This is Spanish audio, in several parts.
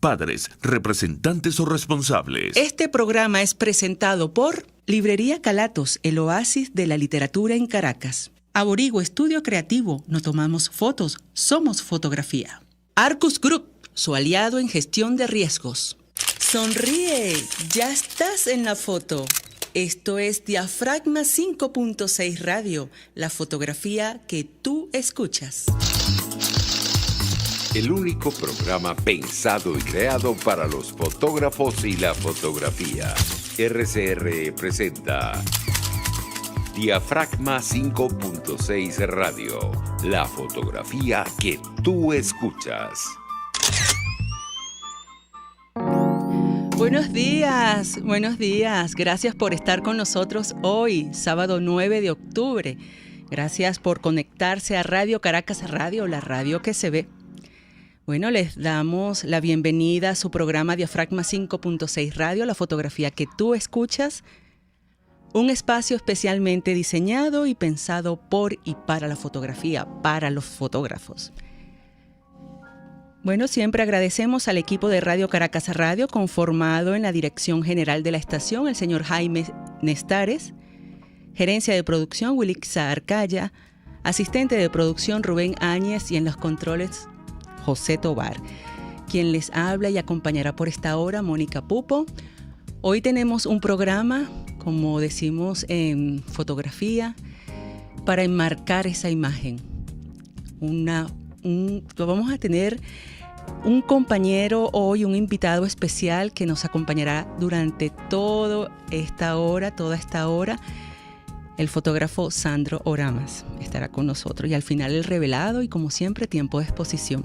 padres, representantes o responsables. Este programa es presentado por Librería Calatos, el oasis de la literatura en Caracas. Aborigo Estudio Creativo, no tomamos fotos, somos fotografía. Arcus Group, su aliado en gestión de riesgos. Sonríe, ya estás en la foto. Esto es Diafragma 5.6 Radio, la fotografía que tú escuchas. El único programa pensado y creado para los fotógrafos y la fotografía. RCR presenta Diafragma 5.6 Radio, la fotografía que tú escuchas. Buenos días. Gracias por estar con nosotros hoy, sábado 9 de octubre. Gracias por conectarse a Radio Caracas Radio, la radio que se ve. Bueno, les damos la bienvenida a su programa Diafragma 5.6 Radio, la fotografía que tú escuchas. Un espacio especialmente diseñado y pensado por y para la fotografía, para los fotógrafos. Bueno, siempre agradecemos al equipo de Radio Caracas Radio, conformado en la dirección general de la estación, el señor Jaime Nestares, gerencia de producción, Wilixa Arcaya, asistente de producción, Rubén Áñez, y en los controles, José Tobar. Quien les habla y acompañará por esta hora, Mónica Pupo. Hoy tenemos un programa, como decimos en fotografía, para enmarcar esa imagen. Lo vamos a tener un compañero hoy, un invitado especial que nos acompañará durante toda esta hora. El fotógrafo Sandro Oramas estará con nosotros y al final el revelado y como siempre tiempo de exposición.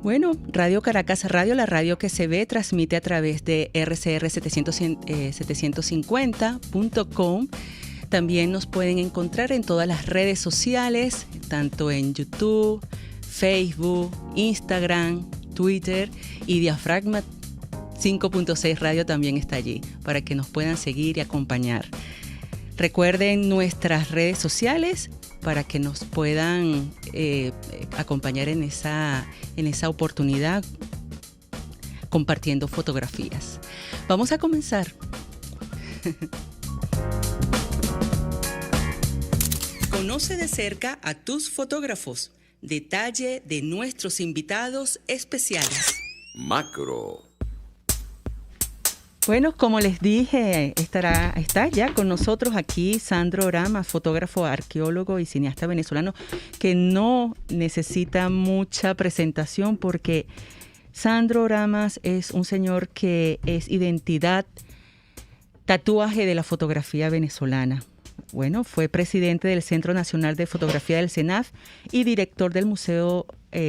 Bueno, Radio Caracas Radio, la radio que se ve, transmite a través de rcr750.com. También nos pueden encontrar en todas las redes sociales, tanto en YouTube, Facebook, Instagram, Twitter, y Diafragma 5.6 Radio también está allí para que nos puedan seguir y acompañar. Recuerden nuestras redes sociales para que nos puedan acompañar en esa oportunidad compartiendo fotografías. Vamos a comenzar. Conoce de cerca a tus fotógrafos. Detalle de nuestros invitados especiales. Macro. Bueno, como les dije, está ya con nosotros aquí Sandro Oramas, fotógrafo, arqueólogo y cineasta venezolano, que no necesita mucha presentación porque Sandro Oramas es un señor que es identidad, tatuaje de la fotografía venezolana. Bueno, fue presidente del Centro Nacional de Fotografía del CENAF y director del Museo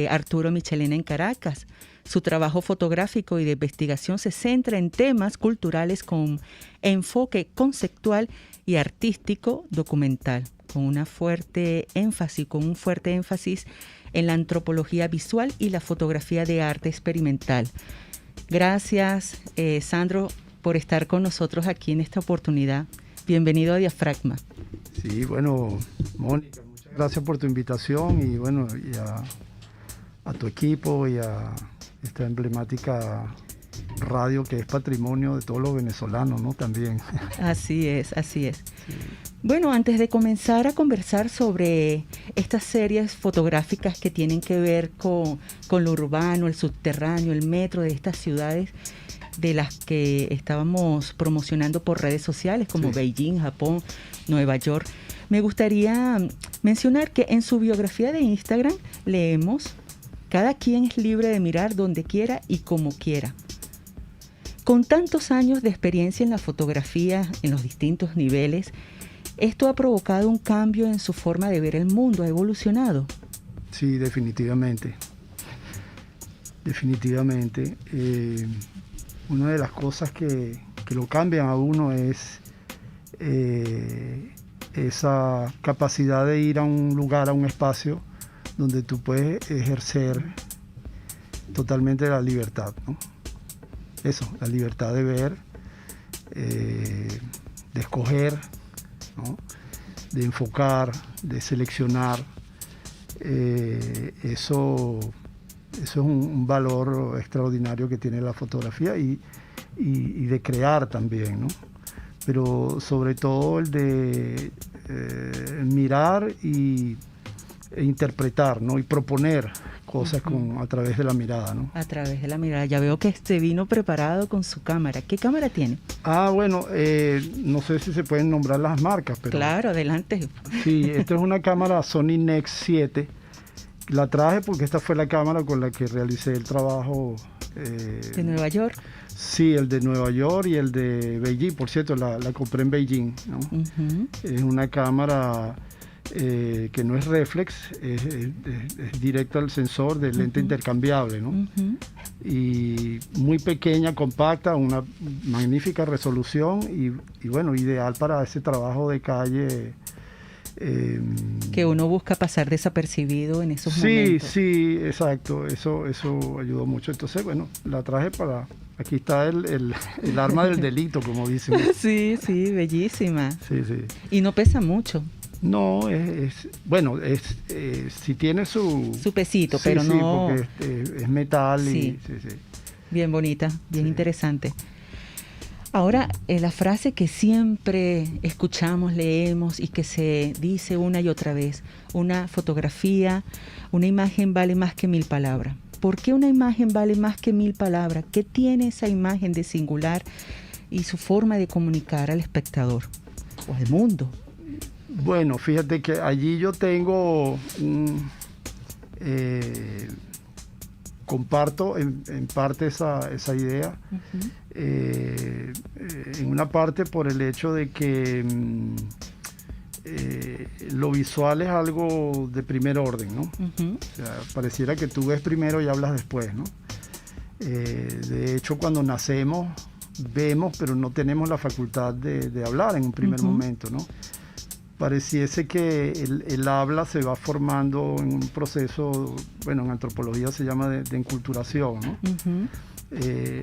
Arturo Michelena en Caracas. Su trabajo fotográfico y de investigación se centra en temas culturales con enfoque conceptual y artístico documental, con un fuerte énfasis en la antropología visual y la fotografía de arte experimental. Gracias, Sandro, por estar con nosotros aquí en esta oportunidad. Bienvenido a Diafragma. Sí, bueno, Mónica, muchas gracias por tu invitación y bueno, y a tu equipo y a esta emblemática radio que es patrimonio de todos los venezolanos, ¿no? También. Así es. Sí. Bueno, antes de comenzar a conversar sobre estas series fotográficas que tienen que ver con lo urbano, el subterráneo, el metro de estas ciudades de las que estábamos promocionando por redes sociales como sí, Beijing, Japón, Nueva York, me gustaría mencionar que en su biografía de Instagram leemos: cada quien es libre de mirar donde quiera y como quiera. Con tantos años de experiencia en la fotografía en los distintos niveles, ¿esto ha provocado un cambio en su forma de ver el mundo? ¿Ha evolucionado? Sí, definitivamente. Una de las cosas que lo cambian a uno es esa capacidad de ir a un lugar, a un espacio donde tú puedes ejercer totalmente la libertad, ¿no? Eso, la libertad de ver, de escoger, ¿no? De enfocar, de seleccionar. Eso Eso es un valor extraordinario que tiene la fotografía y de crear también, ¿no? Pero sobre todo el de mirar e interpretar, ¿no? Y proponer cosas a través de la mirada, ¿no? A través de la mirada. Ya veo que vino preparado con su cámara. ¿Qué cámara tiene? Bueno, no sé si se pueden nombrar las marcas, pero... Claro, adelante. Sí, esta es una cámara Sony Nex 7. La traje porque esta fue la cámara con la que realicé el trabajo. ¿De Nueva York? Sí, el de Nueva York y el de Beijing. Por cierto, la compré en Beijing, ¿no? Es una cámara que no es reflex, es directa al sensor de lente intercambiable, ¿no? Y muy pequeña, compacta, una magnífica resolución y bueno, ideal para ese trabajo de calle. Que uno busca pasar desapercibido en esos momentos. Sí, exacto, eso ayudó mucho. Entonces, bueno, la traje para... Aquí está el arma del delito, como dicen. Sí, bellísima. Sí. Y no pesa mucho. No, bueno, si tiene su pesito, pero sí, no... porque es metal sí. Sí. Bien bonita, bien interesante. Ahora, la frase que siempre escuchamos, leemos y que se dice una y otra vez, una fotografía, una imagen vale más que 1000 palabras. ¿Por qué una imagen vale más que 1000 palabras? ¿Qué tiene esa imagen de singular y su forma de comunicar al espectador o al mundo? Bueno, fíjate que allí yo tengo... comparto en parte esa idea. En una parte por el hecho de que lo visual es algo de primer orden, ¿no? O sea, pareciera que tú ves primero y hablas después, ¿no? De hecho, cuando nacemos vemos, pero no tenemos la facultad de hablar en un primer momento, ¿no? Pareciese que el habla se va formando en un proceso, bueno, en antropología se llama de enculturación, ¿no?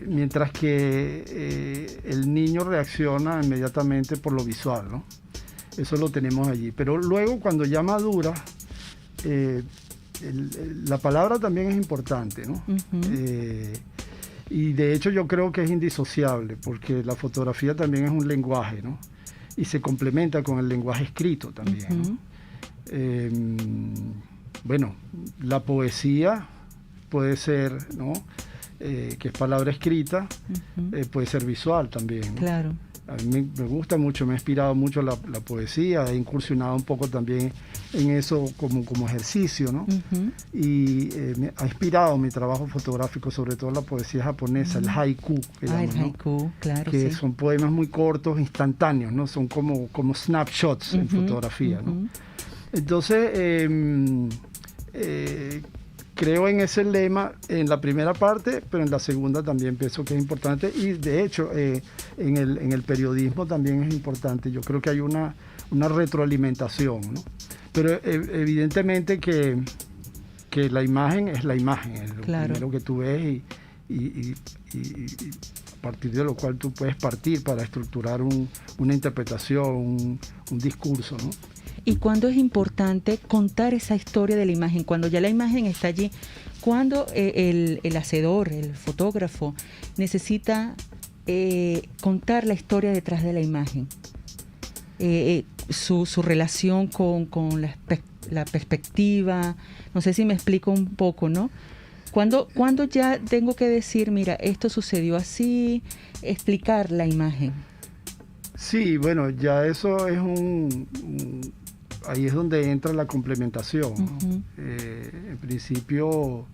Mientras que el niño reacciona inmediatamente por lo visual, ¿no? Eso lo tenemos allí. Pero luego, cuando ya madura, la palabra también es importante, ¿no? Y de hecho yo creo que es indisociable, porque la fotografía también es un lenguaje, ¿no? Y se complementa con el lenguaje escrito también, ¿no? Bueno, la poesía puede ser, ¿no? Que es palabra escrita, puede ser visual también, ¿no? Claro. A mí me gusta mucho, me ha inspirado mucho la poesía, he incursionado un poco también en eso como ejercicio, ¿no? Y me ha inspirado mi trabajo fotográfico, sobre todo la poesía japonesa, el haiku, que llaman, el haiku, ¿no? Claro, que sí. son poemas muy cortos, instantáneos, ¿no? Son como snapshots en fotografía, ¿no? Entonces, creo en ese lema en la primera parte, pero en la segunda también pienso que es importante y de hecho en el periodismo también es importante. Yo creo que hay una retroalimentación, ¿no? Pero evidentemente que la imagen es la imagen, es lo primero que tú ves y a partir de lo cual tú puedes partir para estructurar una interpretación, un discurso, ¿no? ¿Y cuándo es importante contar esa historia de la imagen? Cuando ya la imagen está allí, cuando el hacedor, el fotógrafo, necesita contar la historia detrás de la imagen, su relación con la perspectiva, no sé si me explico un poco, ¿no? ¿Cuándo ya tengo que decir, mira, esto sucedió así, explicar la imagen? Sí, bueno, ya eso es ahí es donde entra la complementación, ¿no? En principio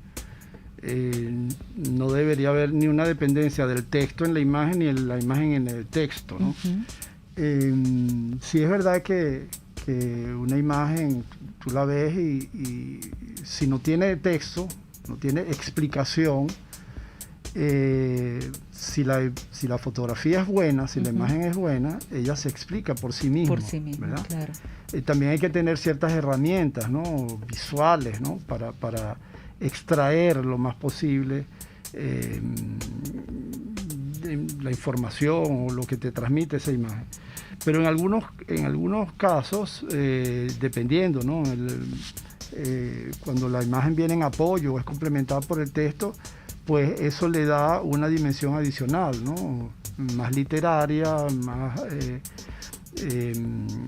no debería haber ni una dependencia del texto en la imagen ni la imagen en el texto, ¿no? Sí es verdad que una imagen tú la ves y si no tiene texto, no tiene explicación, si la fotografía es buena, si la imagen es buena, ella se explica por sí misma. Por sí misma, ¿verdad? claro. También hay que tener ciertas herramientas, ¿no? Visuales, ¿no? Para extraer lo más posible la información o lo que te transmite esa imagen. Pero en algunos casos, dependiendo, ¿no? cuando la imagen viene en apoyo o es complementada por el texto, pues eso le da una dimensión adicional, ¿no? Más literaria, más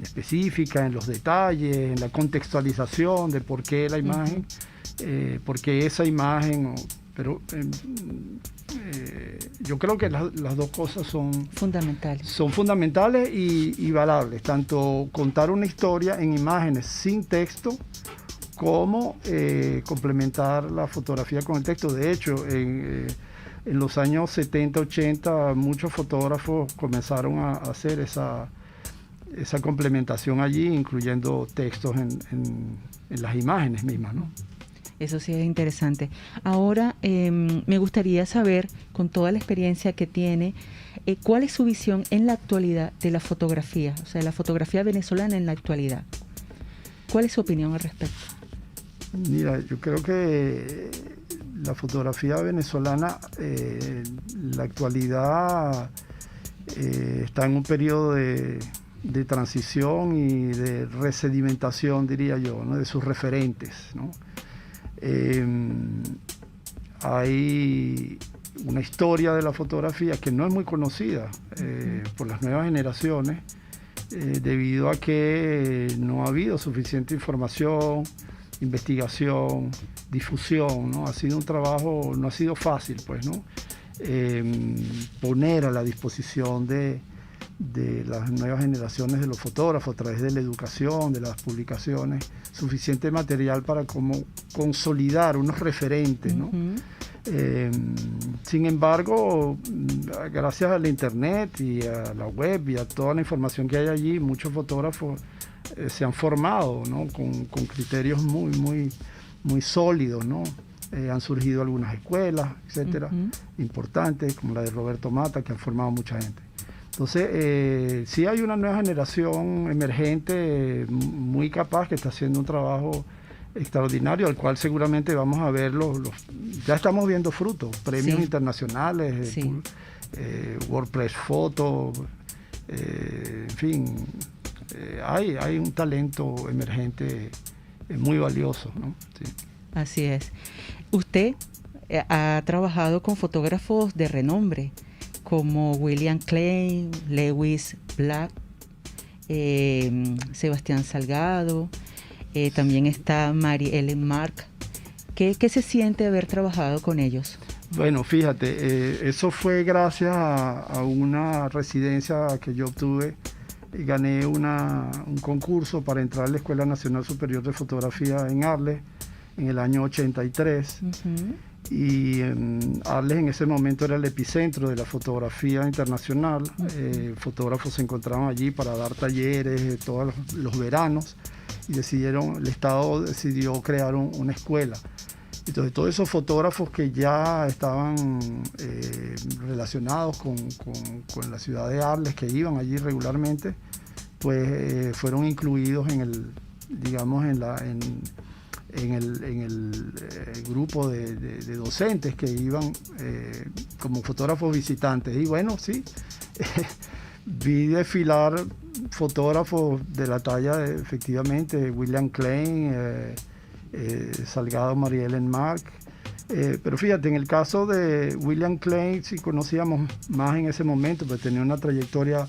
específica en los detalles, en la contextualización de por qué la imagen, por qué esa imagen, pero yo creo que las dos cosas son fundamentales y valables, tanto contar una historia en imágenes sin texto como complementar la fotografía con el texto. De hecho, en los años 70, 80, muchos fotógrafos comenzaron a hacer esa complementación allí, incluyendo textos en las imágenes mismas, ¿no? Eso sí es interesante. Ahora, me gustaría saber, con toda la experiencia que tiene, ¿cuál es su visión en la actualidad de la fotografía? O sea, la fotografía venezolana en la actualidad. ¿Cuál es su opinión al respecto? Mira, yo creo que la fotografía venezolana, la actualidad, está en un periodo de transición y de resedimentación, diría yo, ¿no? De sus referentes, ¿no? Hay una historia de la fotografía que no es muy conocida por las nuevas generaciones, debido a que no ha habido suficiente información, investigación, difusión, ¿no? Ha sido un trabajo, no ha sido fácil, pues, ¿no? Poner a la disposición de las nuevas generaciones de los fotógrafos a través de la educación, de las publicaciones, suficiente material para como consolidar unos referentes, ¿no? Sin embargo, gracias a la internet y a la web y a toda la información que hay allí, muchos fotógrafos se han formado, ¿no? con criterios muy sólidos, ¿no? Han surgido algunas escuelas, etcétera, importantes, como la de Roberto Mata, que han formado mucha gente. Entonces, sí hay una nueva generación emergente muy capaz que está haciendo un trabajo extraordinario, al cual seguramente vamos a ver ya estamos viendo frutos, premios internacionales, sí. WordPress Photo, en fin, hay un talento emergente muy valioso, ¿no? Sí. Así es. Usted ha trabajado con fotógrafos de renombre, como William Klein, Lewis Black, Sebastián Salgado, también está Mary Ellen Mark. ¿Qué se siente haber trabajado con ellos? Bueno, fíjate, eso fue gracias a una residencia que yo obtuve. Gané un concurso para entrar a la Escuela Nacional Superior de Fotografía en Arles en el año 83. Y Arles en ese momento era el epicentro de la fotografía internacional. Fotógrafos se encontraban allí para dar talleres todos los veranos y el Estado decidió crear una escuela. Entonces todos esos fotógrafos que ya estaban relacionados con la ciudad de Arles, que iban allí regularmente, pues fueron incluidos en el grupo de docentes que iban como fotógrafos visitantes. Y bueno, sí, vi desfilar fotógrafos de la talla efectivamente de William Klein, Salgado, Mary Ellen Mark. Pero fíjate, en el caso de William Klein sí conocíamos más en ese momento, porque tenía una trayectoria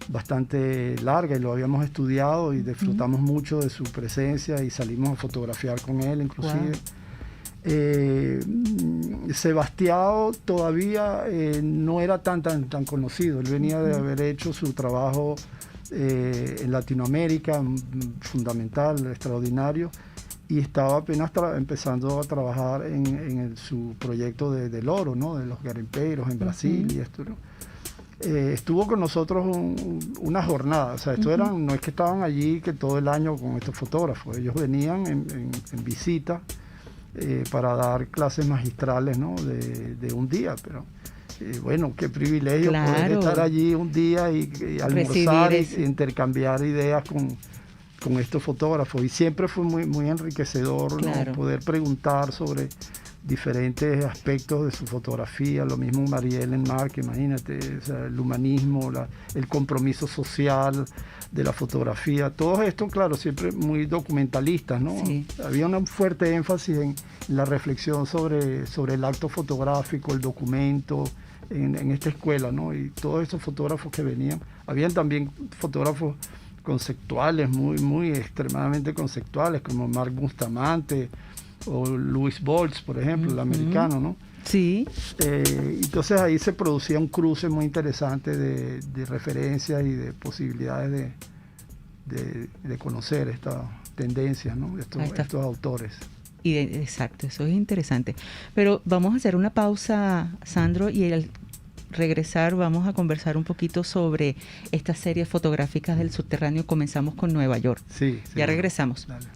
bastante larga y lo habíamos estudiado y disfrutamos mucho de su presencia y salimos a fotografiar con él inclusive. Sebastián todavía no era tan conocido. Él venía de haber hecho su trabajo en Latinoamérica, fundamental, extraordinario, y estaba apenas empezando a trabajar en su proyecto del oro, ¿no? De los garimpeiros en Brasil y esto, ¿no? Estuvo con nosotros una jornada, o sea, no es que estaban allí que todo el año con estos fotógrafos, ellos venían en visita para dar clases magistrales, ¿no? de un día, pero bueno, qué privilegio poder estar allí un día y almorzar y intercambiar ideas con estos fotógrafos, y siempre fue muy enriquecedor, ¿no? Poder preguntar sobre diferentes aspectos de su fotografía, lo mismo Marie-Hélène Marc, imagínate, o sea, el humanismo, el compromiso social de la fotografía, todo esto, claro, siempre muy documentalistas, ¿no? Sí. Había un fuerte énfasis en la reflexión sobre el acto fotográfico, el documento, en esta escuela, ¿no? Y todos esos fotógrafos que venían, habían también fotógrafos conceptuales, muy extremadamente conceptuales, como Marc Bustamante o Louis Boltz, por ejemplo, el americano, ¿no? Sí. Entonces ahí se producía un cruce muy interesante de referencias y de posibilidades de conocer estas tendencias, ¿no? Estos autores. Exacto, eso es interesante. Pero vamos a hacer una pausa, Sandro, y al regresar vamos a conversar un poquito sobre estas series fotográficas del subterráneo. Comenzamos con Nueva York. Sí. Ya regresamos. Dale.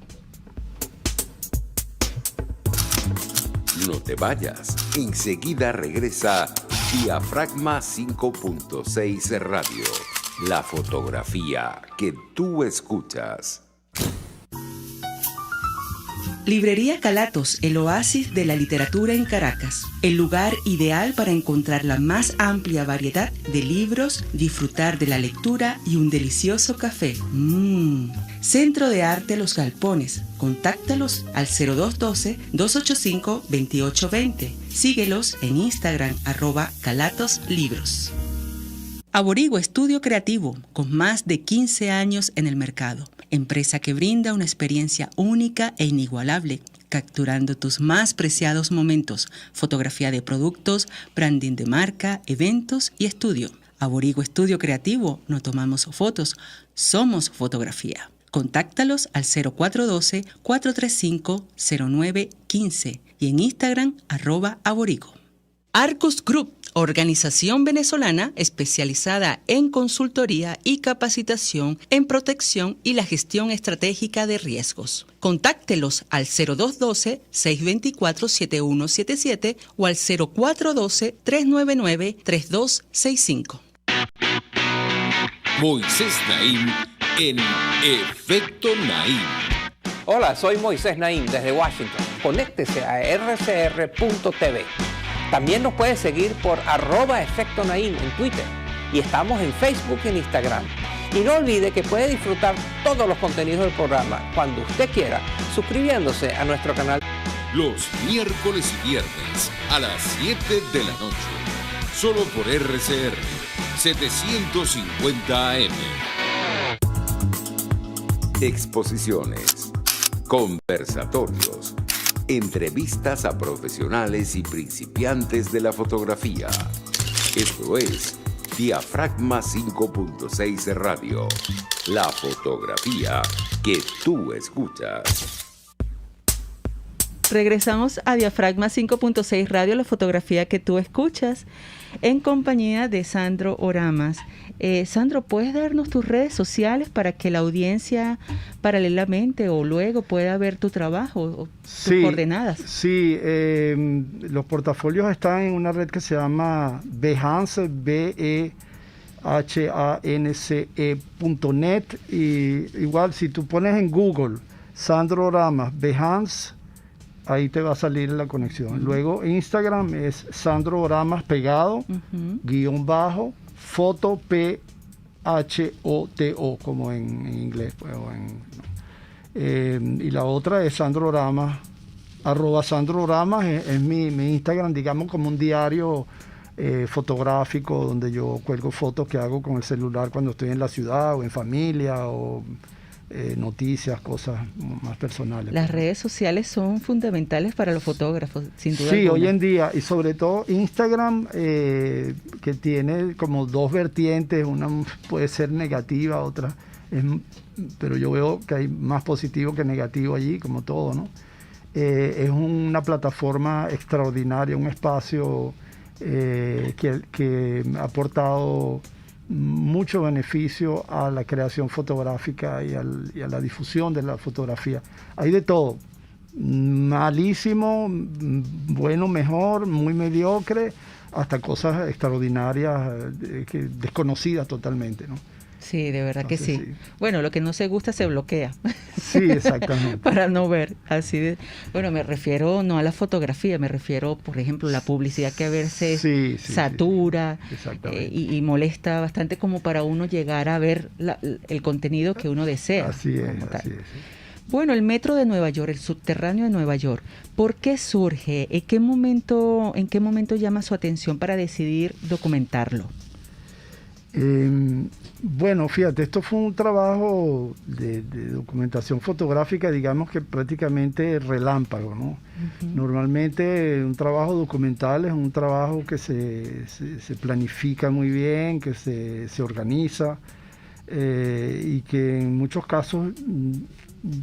No te vayas. Enseguida regresa Diafragma 5.6 Radio. La fotografía que tú escuchas. Librería Calatos, el oasis de la literatura en Caracas. El lugar ideal para encontrar la más amplia variedad de libros, disfrutar de la lectura y un delicioso café. Centro de Arte Los Galpones. Contáctalos al 0212-285-2820. Síguelos en Instagram, @calatoslibros. Aborigo Estudio Creativo, con más de 15 años en el mercado. Empresa que brinda una experiencia única e inigualable, capturando tus más preciados momentos, fotografía de productos, branding de marca, eventos y estudio. Aborigo Estudio Creativo, no tomamos fotos, somos fotografía. Contáctalos al 0412-435-0915 y en Instagram @aborigo. Arcus Group, organización venezolana especializada en consultoría y capacitación en protección y la gestión estratégica de riesgos. Contáctelos al 0212-624-7177 o al 0412-399-3265. Moisés Naim en Efecto Naim. Hola, soy Moisés Naim desde Washington. Conéctese a rcr.tv. También nos puede seguir por @Efecto Naim en Twitter y estamos en Facebook y en Instagram. Y no olvide que puede disfrutar todos los contenidos del programa cuando usted quiera, suscribiéndose a nuestro canal. Los miércoles y viernes a las 7 de la noche. Solo por RCR 750 AM. Exposiciones, conversatorios, entrevistas a profesionales y principiantes de la fotografía. Esto es Diafragma 5.6 Radio. La fotografía que tú escuchas. Regresamos a Diafragma 5.6 Radio, la fotografía que tú escuchas, en compañía de Sandro Oramas. Sandro, ¿puedes darnos tus redes sociales para que la audiencia paralelamente o luego pueda ver tu trabajo o tus coordenadas? Sí, los portafolios están en una red que se llama Behance, behance.net, y igual si tú pones en Google Sandro Oramas, Behance, ahí te va a salir la conexión. Luego Instagram es Sandro Oramas pegado, _ foto PHOTO, como en inglés, pues, y la otra es Sandro Oramas, @Sandro Oramas, es mi Instagram, digamos, como un diario fotográfico donde yo cuelgo fotos que hago con el celular cuando estoy en la ciudad o en familia, o noticias, cosas más personales. Las redes sociales son fundamentales para los fotógrafos, sin duda Sí, alguna. hoy en día, y sobre todo Instagram, que tiene como dos vertientes, una puede ser negativa, otra pero yo veo que hay más positivo que negativo allí, como todo, ¿no? Es una plataforma extraordinaria, un espacio que ha aportado mucho beneficio a la creación fotográfica y a la difusión de la fotografía. Hay de todo, malísimo, bueno, mejor, muy mediocre, hasta cosas extraordinarias, desconocidas totalmente, ¿no? Sí, de verdad que Entonces, sí. sí. Bueno, lo que no se gusta se bloquea. Sí, exactamente. Para no ver, así de... Bueno, me refiero no a la fotografía, me refiero, por ejemplo, la publicidad que a veces Sí, sí, satura sí. Exactamente. y molesta bastante como para uno llegar a ver el contenido que uno desea. Así es, como tal. así es. Sí. Bueno, el metro de Nueva York, el subterráneo de Nueva York, ¿por qué surge? ¿En qué momento llama su atención para decidir documentarlo? Bueno, fíjate, esto fue un trabajo de documentación fotográfica, digamos que prácticamente relámpago, ¿no? Uh-huh. Normalmente un trabajo documental es un trabajo que se planifica muy bien, que se organiza y que en muchos casos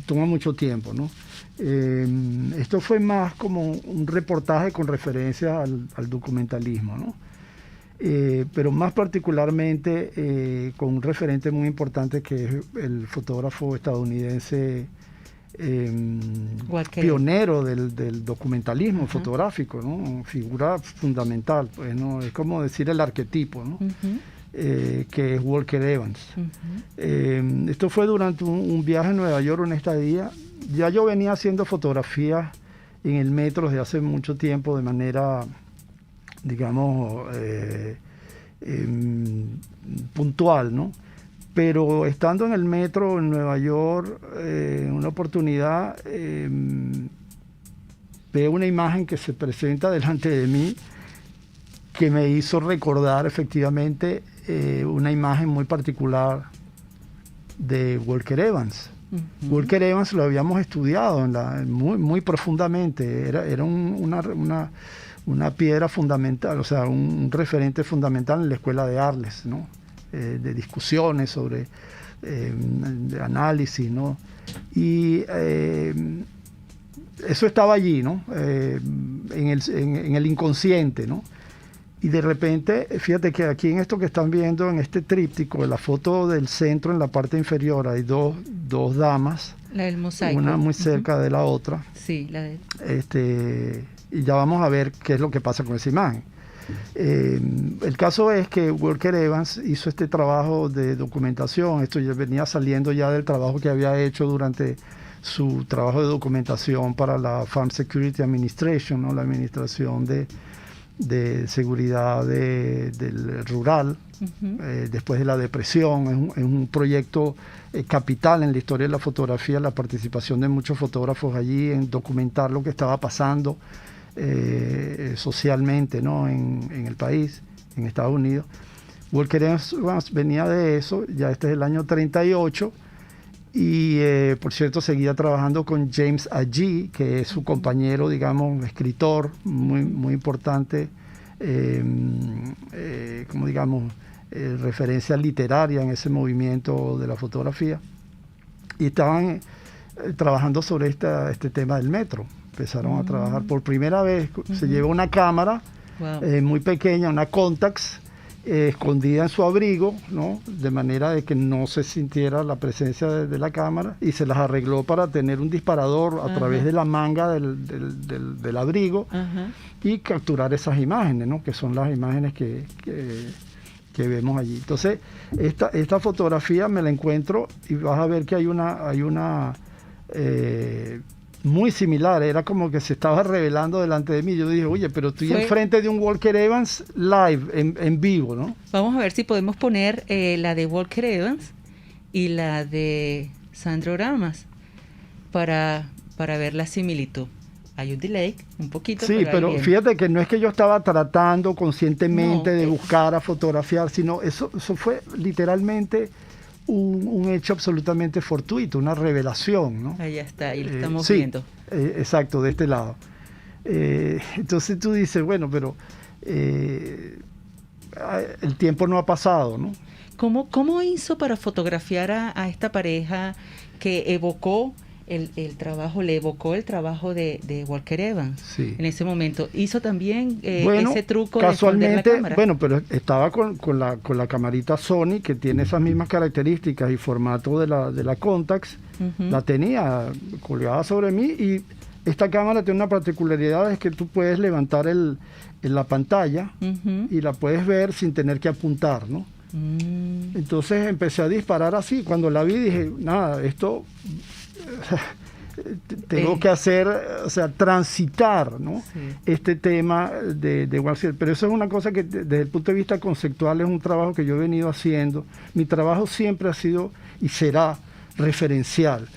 toma mucho tiempo, ¿no? Esto fue más como un reportaje con referencia al documentalismo, ¿no? Pero más particularmente con un referente muy importante que es el fotógrafo estadounidense pionero del documentalismo fotográfico, ¿no? Figura fundamental, pues, ¿no? Es como decir el arquetipo, ¿no? Que es Walker Evans. Esto fue durante un viaje a Nueva York, una estadía. Ya yo venía haciendo fotografías en el metro desde hace mucho tiempo de manera, digamos, puntual, ¿no? Pero estando en el metro en Nueva York, una oportunidad, veo una imagen que se presenta delante de mí que me hizo recordar efectivamente una imagen muy particular de Walker Evans. Uh-huh. Walker Evans lo habíamos estudiado muy profundamente, era una piedra fundamental, o sea, un referente fundamental en la escuela de Arles, ¿no? De discusiones sobre de análisis, ¿no? Y eso estaba allí, ¿no? En el inconsciente, ¿no? Y de repente, fíjate que aquí en esto que están viendo, en este tríptico, en la foto del centro, en la parte inferior, hay dos damas. La del mosaico. Una muy cerca de la otra. Sí, la de... y ya vamos a ver qué es lo que pasa con esa imagen. El caso es que Walker Evans hizo este trabajo de documentación. Esto ya venía saliendo ya del trabajo que había hecho durante su trabajo de documentación para la Farm Security Administration, ¿no? La administración de seguridad del rural, después de la depresión. Es un proyecto capital en la historia de la fotografía, la participación de muchos fotógrafos allí en documentar lo que estaba pasando socialmente, ¿no? en el país, en Estados Unidos. Walker Evans venía de eso, ya este es el año 38, y por cierto seguía trabajando con James Agee, que es su compañero, digamos, escritor muy importante, como digamos, referencia literaria en ese movimiento de la fotografía, y estaban trabajando sobre este tema del metro. Empezaron a trabajar por primera vez, se llevó una cámara muy pequeña, una Contax, escondida en su abrigo, ¿no? De manera de que no se sintiera la presencia de la cámara, y se las arregló para tener un disparador a través de la manga del abrigo y capturar esas imágenes, ¿no? Que son las imágenes que vemos allí. Entonces, esta fotografía me la encuentro y vas a ver que hay una muy similar, era como que se estaba revelando delante de mí. Yo dije, oye, pero estoy enfrente de un Walker Evans live, en vivo, ¿no? Vamos a ver si podemos poner la de Walker Evans y la de Sandro Ramas para ver la similitud. Hay un delay, un poquito. Sí, pero fíjate que no es que yo estaba tratando conscientemente de buscar a fotografiar, sino eso fue literalmente un hecho absolutamente fortuito, una revelación, ¿no? Ahí está, ahí lo estamos viendo. Exacto, de este lado. Entonces tú dices, bueno, pero el tiempo no ha pasado, ¿no? ¿Cómo hizo para fotografiar a esta pareja que evocó el trabajo, le evocó el trabajo de Walker Evans? Sí. En ese momento hizo también ese truco casualmente, de esconder la cámara. Bueno, pero estaba con la camarita Sony, que tiene esas mismas características y formato de la Contax. La tenía colgada sobre mí, y esta cámara tiene una particularidad, es que tú puedes levantar la pantalla y la puedes ver sin tener que apuntar, ¿no? Entonces empecé a disparar así. Cuando la vi dije, nada, esto tengo que hacer, o sea, transitar, ¿no? Sí. Este tema de Walker. Pero eso es una cosa que desde el punto de vista conceptual es un trabajo que yo he venido haciendo. Mi trabajo siempre ha sido y será referencial,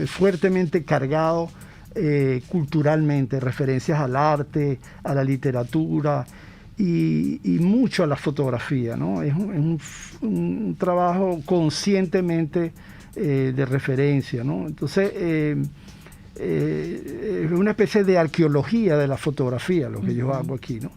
fuertemente cargado culturalmente, referencias al arte, a la literatura y mucho a la fotografía, ¿no? Es un trabajo conscientemente de referencia, ¿no? Entonces es una especie de arqueología de la fotografía lo que yo hago aquí, ¿no?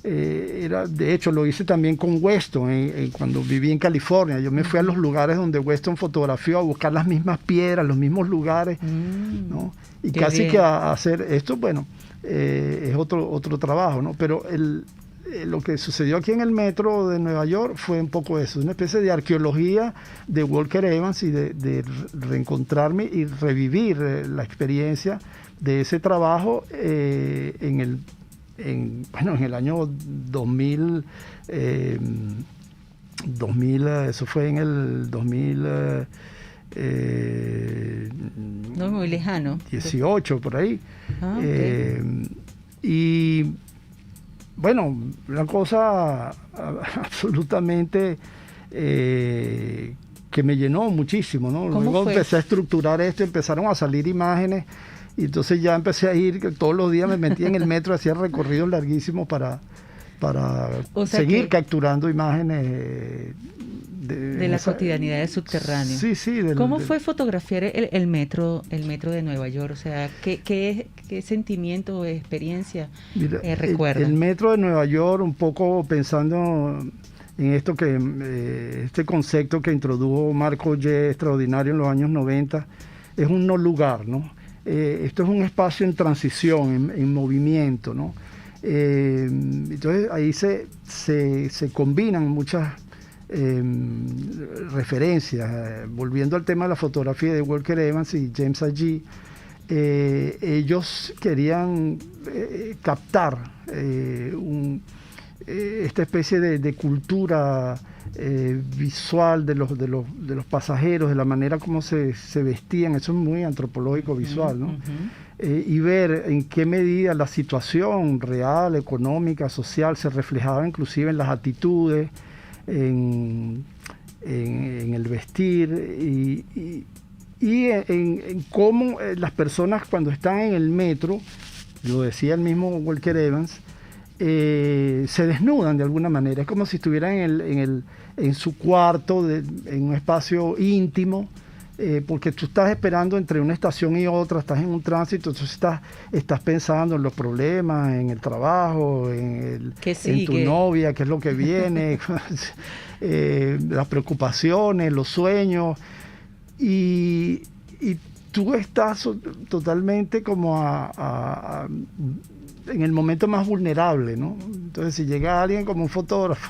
De hecho lo hice también con Weston cuando viví en California. Yo me fui a los lugares donde Weston fotografió a buscar las mismas piedras, los mismos lugares, ¿no? Y casi bien. Que a hacer esto, bueno, es otro trabajo, ¿no? Pero lo que sucedió aquí en el metro de Nueva York fue un poco eso, una especie de arqueología de Walker Evans y de reencontrarme y revivir la experiencia de ese trabajo en el año 2000, eso fue en el 2000, no muy lejano, 18 por ahí. Okay. Y bueno, una cosa absolutamente que me llenó muchísimo, ¿no? Luego empecé a estructurar esto, empezaron a salir imágenes y entonces ya empecé a ir, que todos los días me metía en el metro, hacía recorridos larguísimos para seguir capturando imágenes de la cotidianidad del subterráneo. Sí, sí. ¿Cómo fue fotografiar el metro de Nueva York? O sea, ¿qué sentimiento o experiencia recuerda? El metro de Nueva York, un poco pensando en esto este concepto que introdujo Marco Ye, extraordinario en los años 90, es un no lugar, ¿no? Esto es un espacio en transición, en movimiento, ¿no? Entonces ahí se combinan muchas referencias. Volviendo al tema de la fotografía de Walker Evans y James Agee, ellos querían captar esta especie de cultura visual de los pasajeros, de la manera como se vestían. Eso es muy antropológico visual, ¿no? Y ver en qué medida la situación real, económica, social se reflejaba inclusive en las actitudes, en el vestir y en cómo las personas cuando están en el metro, lo decía el mismo Walker Evans, se desnudan de alguna manera. Es como si estuvieran en su cuarto, en un espacio íntimo, porque tú estás esperando entre una estación y otra, estás en un tránsito, entonces estás pensando en los problemas, en el trabajo, en tu novia, qué es lo que viene, las preocupaciones, los sueños, y tú estás totalmente como en el momento más vulnerable, ¿no? Entonces, si llega alguien como un fotógrafo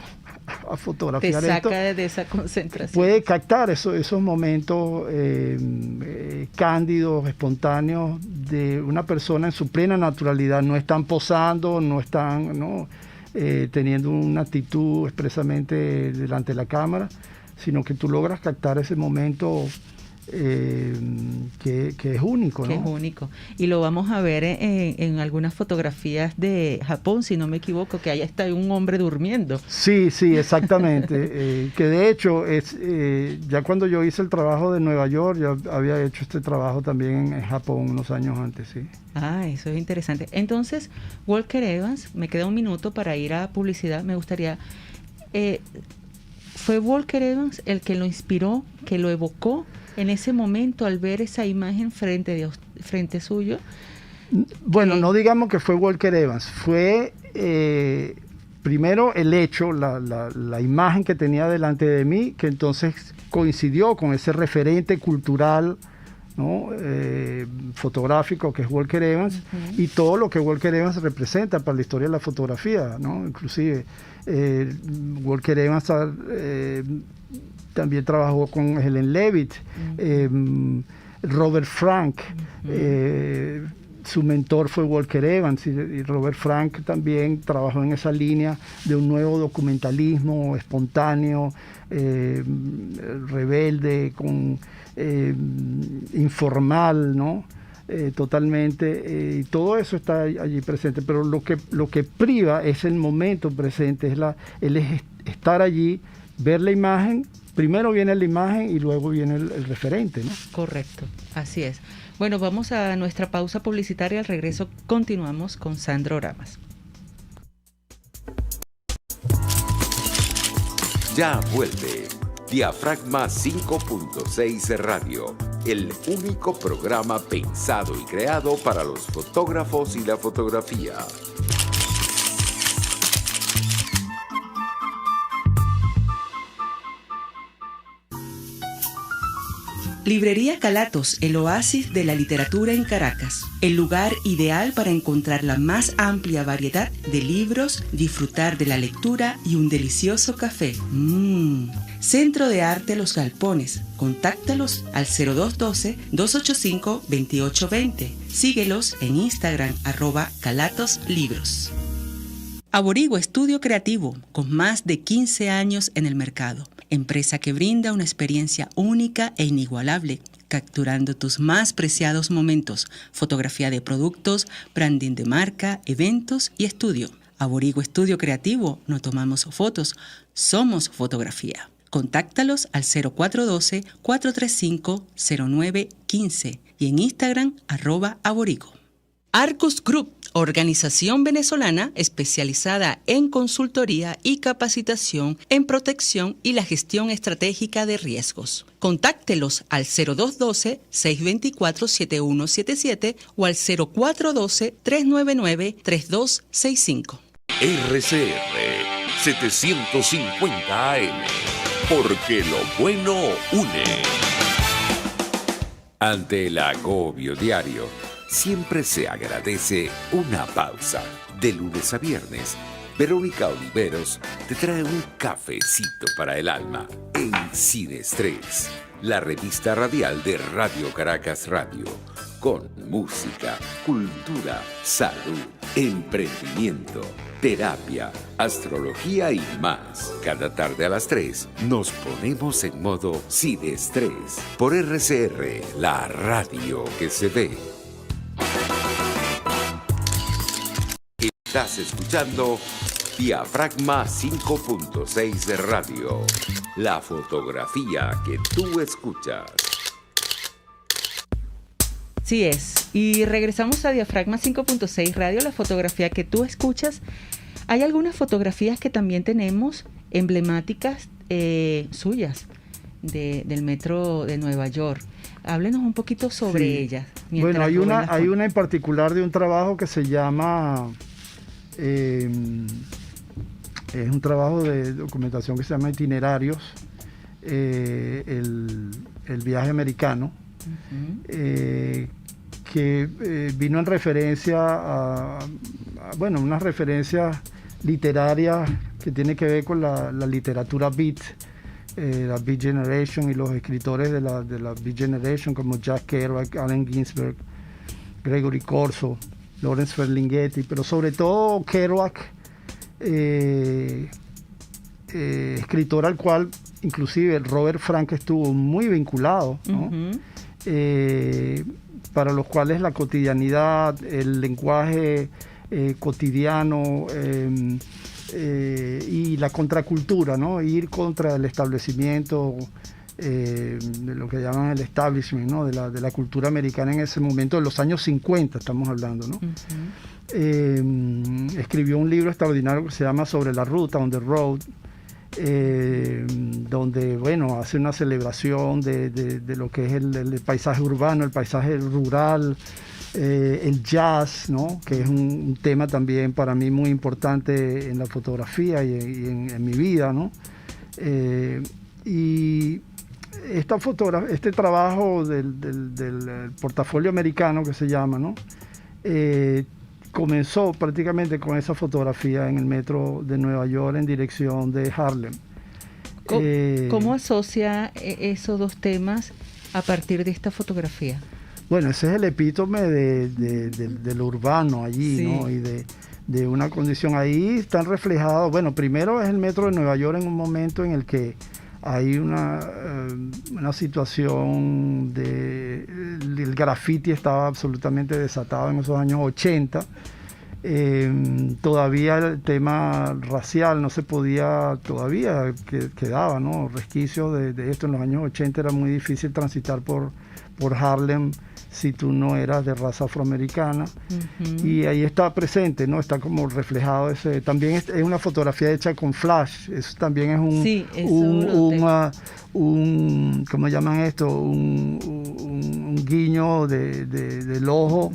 a fotografiar te saca esto, de esa concentración, puede captar esos momentos cándidos, espontáneos de una persona en su plena naturalidad. No están posando, no están teniendo una actitud expresamente delante de la cámara, sino que tú logras captar ese momento que es único, ¿no? Que es único. Y lo vamos a ver en algunas fotografías de Japón, si no me equivoco, que ahí está un hombre durmiendo. Sí, exactamente. Que de hecho, ya cuando yo hice el trabajo de Nueva York, ya había hecho este trabajo también en Japón unos años antes, sí. Ah, eso es interesante. Entonces, Walker Evans, me queda un minuto para ir a publicidad. Me gustaría... ¿fue Walker Evans el que lo inspiró, que lo evocó en ese momento al ver esa imagen frente suyo? Bueno, no digamos que fue Walker Evans, fue primero el hecho, la imagen que tenía delante de mí, que entonces coincidió con ese referente cultural, ¿no? Fotográfico que es Walker Evans, y todo lo que Walker Evans representa para la historia de la fotografía, ¿no? Inclusive Walker Evans también trabajó con Helen Levitt, Robert Frank, su mentor fue Walker Evans, y Robert Frank también trabajó en esa línea de un nuevo documentalismo espontáneo, rebelde, informal, ¿no? Totalmente, y todo eso está allí presente, pero lo que priva es el momento presente, es estar allí, ver la imagen. Primero viene la imagen y luego viene el referente, ¿no? Correcto, así es. Bueno, vamos a nuestra pausa publicitaria. Al regreso continuamos con Sandro Oramas. Ya vuelve Diafragma 5.6 Radio, el único programa pensado y creado para los fotógrafos y la fotografía. Librería Calatos, el oasis de la literatura en Caracas. El lugar ideal para encontrar la más amplia variedad de libros, disfrutar de la lectura y un delicioso café. Centro de Arte Los Galpones. Contáctalos al 0212-285-2820. Síguelos en Instagram, @calatoslibros. Aborigo Estudio Creativo, con más de 15 años en el mercado. Empresa que brinda una experiencia única e inigualable, capturando tus más preciados momentos, fotografía de productos, branding de marca, eventos y estudio. Aborigo Estudio Creativo, no tomamos fotos, somos fotografía. Contáctalos al 0412-435-0915 y en Instagram @aborigo. Arcus Group, organización venezolana especializada en consultoría y capacitación en protección y la gestión estratégica de riesgos. Contáctelos al 0212-624-7177 o al 0412-399-3265. RCR 750 AM, porque lo bueno une. Ante el agobio diario, siempre se agradece una pausa. De lunes a viernes, Verónica Oliveros te trae un cafecito para el alma en Sin Estrés, la revista radial de Radio Caracas Radio, con música, cultura, salud, emprendimiento, terapia, astrología y más. Cada tarde a las 3 nos ponemos en modo Sin Estrés por RCR, la radio que se ve. Estás escuchando Diafragma 5.6 de Radio, la fotografía que tú escuchas. Sí es. Y regresamos a Diafragma 5.6 Radio, la fotografía que tú escuchas. Hay algunas fotografías que también tenemos emblemáticas suyas del metro de Nueva York. Háblenos un poquito sobre ellas. Bueno, hay una en particular de un trabajo que se llama... es un trabajo de documentación que se llama Itinerarios, el viaje americano, que vino en referencia a unas referencias literarias que tiene que ver con la literatura beat, la Beat Generation, y los escritores de la Beat Generation como Jack Kerouac, Allen Ginsberg, Gregory Corso, Lawrence Ferlinghetti, pero sobre todo Kerouac, escritor al cual inclusive Robert Frank estuvo muy vinculado, ¿no? Para los cuales la cotidianidad, el lenguaje cotidiano y la contracultura, ¿no? Ir contra el establecimiento, de lo que llaman el establishment, ¿no? de la cultura americana en ese momento, de los años 50 estamos hablando, ¿no? Escribió un libro extraordinario que se llama Sobre la Ruta, On the Road, donde, bueno, hace una celebración de lo que es el paisaje urbano, el paisaje rural, el jazz, ¿no? Que es un tema también para mí muy importante en la fotografía y en mi vida, ¿no? Y este trabajo del portafolio americano que se llama, ¿no? Comenzó prácticamente con esa fotografía en el metro de Nueva York en dirección de Harlem. ¿Cómo asocia esos dos temas a partir de esta fotografía? Bueno, ese es el epítome de lo urbano allí, Sí. ¿no? Y de una condición. Ahí están reflejados, bueno, primero es el metro de Nueva York en un momento en el que hay una situación el graffiti estaba absolutamente desatado en esos años 80. Todavía el tema racial no se podía, todavía quedaba, ¿no? Resquicios de esto en los años 80. Era muy difícil transitar por Harlem si tú no eras de raza afroamericana. Ujú. Y ahí está presente, ¿no? Está como reflejado ese. También es una fotografía hecha con flash. Eso también es Sí, eso ¿cómo llaman esto? Un guiño del ojo.